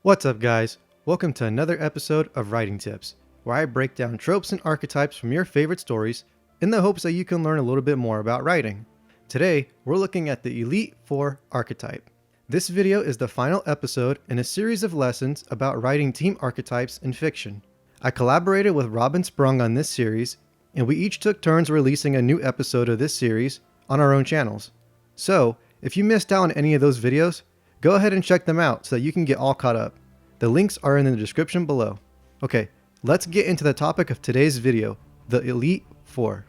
What's up, guys? Welcome to another episode of Writing Tips, where I break down tropes and archetypes from your favorite stories in the hopes that you can learn a little bit more about writing. Today, we're looking at the Elite Four archetype. This video is the final episode in a series of lessons about writing team archetypes in fiction. I collaborated with Robin Sprung on this series, and we each took turns releasing a new episode of this series on our own channels. So, if you missed out on any of those videos, go ahead and check them out so that you can get all caught up. The links are in the description below. Okay, let's get into the topic of today's video, the Elite Four.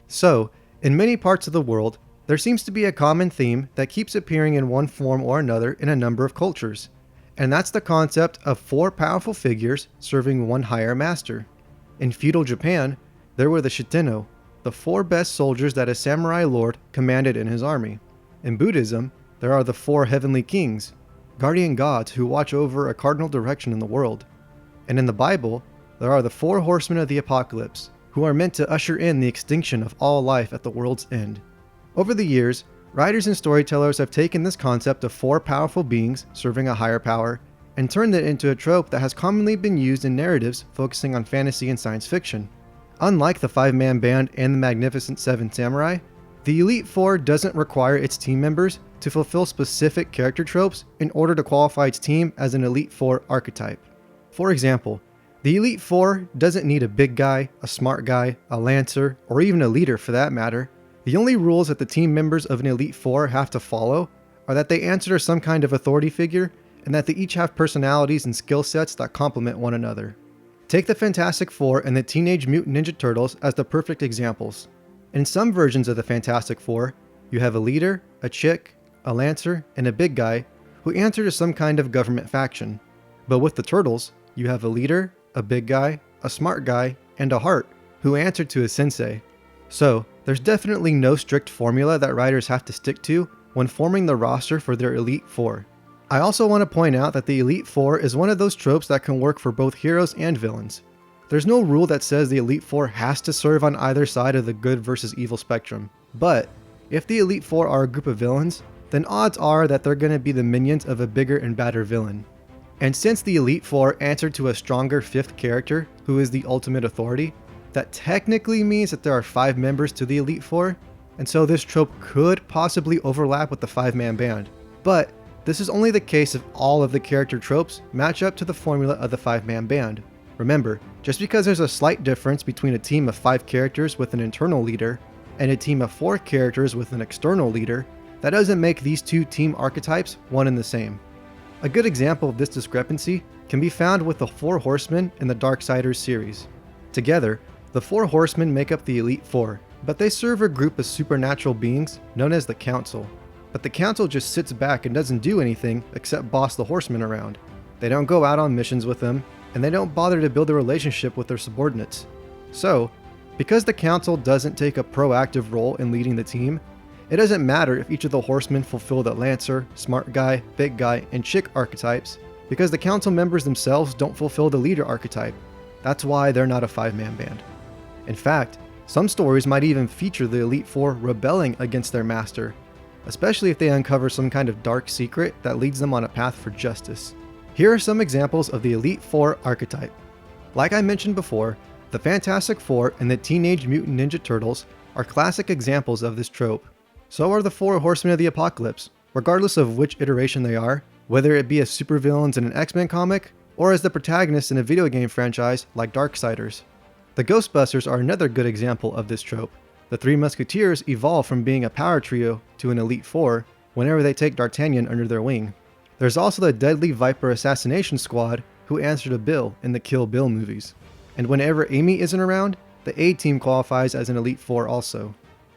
So, in many parts of the world, there seems to be a common theme that keeps appearing in one form or another in a number of cultures, and that's the concept of four powerful figures serving one higher master. In feudal Japan, there were the Shitenno, the four best soldiers that a samurai lord commanded in his army. In Buddhism, there are the four heavenly kings, guardian gods who watch over a cardinal direction in the world. And in the Bible, there are the four horsemen of the apocalypse, who are meant to usher in the extinction of all life at the world's end. Over the years, writers and storytellers have taken this concept of four powerful beings serving a higher power and turned it into a trope that has commonly been used in narratives focusing on fantasy and science fiction. Unlike the five-man band and the Magnificent Seven Samurai, the Elite Four doesn't require its team members to fulfill specific character tropes in order to qualify its team as an Elite Four archetype. For example, the Elite Four doesn't need a big guy, a smart guy, a lancer, or even a leader for that matter. The only rules that the team members of an Elite Four have to follow are that they answer to some kind of authority figure and that they each have personalities and skill sets that complement one another. Take the Fantastic Four and the Teenage Mutant Ninja Turtles as the perfect examples. In some versions of the Fantastic Four, you have a leader, a chick, a lancer, and a big guy who answer to some kind of government faction. But with the Turtles, you have a leader, a big guy, a smart guy, and a heart who answer to a sensei. So, there's definitely no strict formula that writers have to stick to when forming the roster for their Elite Four. I also want to point out that the Elite Four is one of those tropes that can work for both heroes and villains. There's no rule that says the Elite Four has to serve on either side of the good versus evil spectrum. But, if the Elite Four are a group of villains, then odds are that they're going to be the minions of a bigger and badder villain. And since the Elite Four answer to a stronger fifth character, who is the ultimate authority, that technically means that there are 5 members to the Elite Four, and so this trope could possibly overlap with the 5-man band. But, this is only the case if all of the character tropes match up to the formula of the 5-man band. Remember, just because there's a slight difference between a team of 5 characters with an internal leader and a team of 4 characters with an external leader, that doesn't make these two team archetypes one and the same. A good example of this discrepancy can be found with the 4 Horsemen in the Darksiders series. Together, the 4 Horsemen make up the Elite Four, but they serve a group of supernatural beings known as the Council. But the Council just sits back and doesn't do anything except boss the Horsemen around. They don't go out on missions with them, and they don't bother to build a relationship with their subordinates. So, because the Council doesn't take a proactive role in leading the team, it doesn't matter if each of the Horsemen fulfill the Lancer, Smart Guy, Big Guy, and Chick archetypes, because the Council members themselves don't fulfill the Leader archetype. That's why they're not a 5-man band. In fact, some stories might even feature the Elite Four rebelling against their master, especially if they uncover some kind of dark secret that leads them on a path for justice. Here are some examples of the Elite Four archetype. Like I mentioned before, the Fantastic Four and the Teenage Mutant Ninja Turtles are classic examples of this trope. So are the 4 Horsemen of the Apocalypse, regardless of which iteration they are, whether it be as supervillains in an X-Men comic, or as the protagonists in a video game franchise like Darksiders. The Ghostbusters are another good example of this trope. The 3 Musketeers evolve from being a power trio to an Elite Four whenever they take D'Artagnan under their wing. There's also the Deadly Viper Assassination Squad, who answer to Bill in the Kill Bill movies. And whenever Amy isn't around, the A-Team qualifies as an Elite Four also.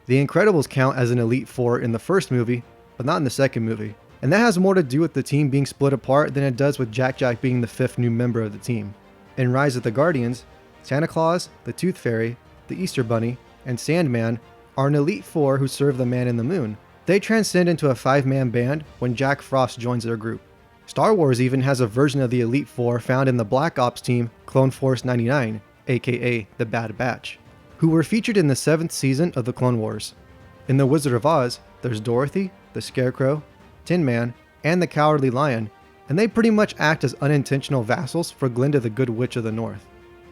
The Incredibles count as an Elite Four in the first movie, but not in the second movie. And that has more to do with the team being split apart than it does with Jack-Jack being the 5th new member of the team. In Rise of the Guardians, Santa Claus, the Tooth Fairy, the Easter Bunny, and Sandman are an Elite Four who serve the Man in the Moon. They transcend into a 5-man band when Jack Frost joins their group. Star Wars even has a version of the Elite Four found in the Black Ops team Clone Force 99, aka the Bad Batch, who were featured in the 7th season of the Clone Wars. In The Wizard of Oz, there's Dorothy, the Scarecrow, Tin Man, and the Cowardly Lion, and they pretty much act as unintentional vassals for Glinda the Good Witch of the North.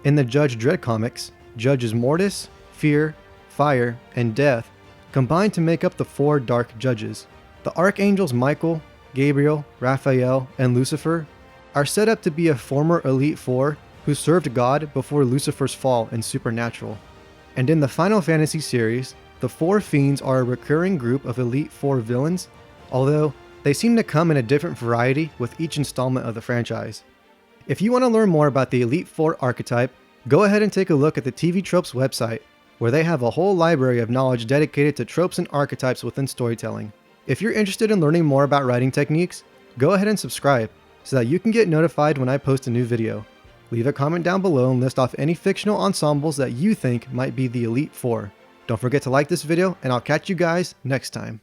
In the Judge Dredd comics, Judges Mortis, Fear, Fire, and Death combine to make up the 4 Dark Judges. The Archangels Michael, Gabriel, Raphael, and Lucifer are set up to be a former Elite Four who served God before Lucifer's fall in Supernatural. And in the Final Fantasy series, the 4 Fiends are a recurring group of Elite Four villains, although they seem to come in a different variety with each installment of the franchise. If you want to learn more about the Elite Four archetype, go ahead and take a look at the TV Tropes website, where they have a whole library of knowledge dedicated to tropes and archetypes within storytelling. If you're interested in learning more about writing techniques, go ahead and subscribe so that you can get notified when I post a new video. Leave a comment down below and list off any fictional ensembles that you think might be the Elite Four. Don't forget to like this video, and I'll catch you guys next time.